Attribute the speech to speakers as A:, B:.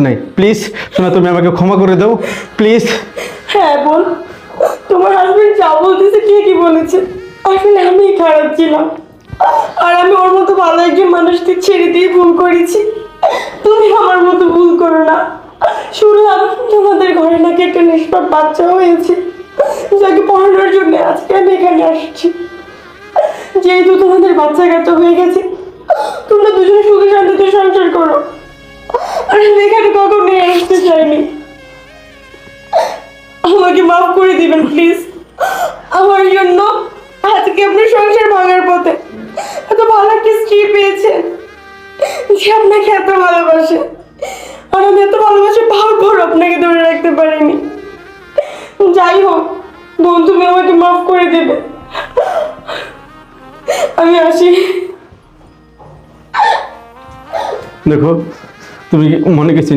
A: নাই। প্লিজ শোনা, তুমি আমাকে ক্ষমা করে দাও প্লিজ।
B: হ্যাঁ বল, তোমার হাজবেন্ড যা বলতেছে ঠিকই বলেছে। আসলে আমি খারাপ ছিলাম, আর আমি ওর মতো ভালো একজন মানুষকে ছেড়ে দিয়ে ভুল করেছি। তুমি আমার মতো ভুল করো না। শুনলাম তোমাদের ঘরে নাকি একটা নিষ্পাপ বাচ্চা হয়েছে, যাকে পড়ানোর জন্য আজকে আমি এখানে আসছি। যেহেতু তোমাদের বাচ্চা কাচ্চা হয়ে গেছে, তোমরা দুজনে সুখে শান্তিতে সংসার করো। আর আমি এখানে কখনো আসতে চাইনি। আমাকে মাফ করে দিবেন প্লিজ। আমার জন্য আজকে আপনার সংসার ভাঙার পথে এত ভালো একটা স্ত্রী পেয়েছেন যে আপনাকে এত ভালোবাসে, আর আমি এত ভালোবাসে ভাববার আপনাকে ধরে রাখতে পারিনি। যাই হোক বোন, তুমি আমাকে মাফ করে দেবে। আমি আসি।
A: দেখো, তুমি মনে কিছু নিও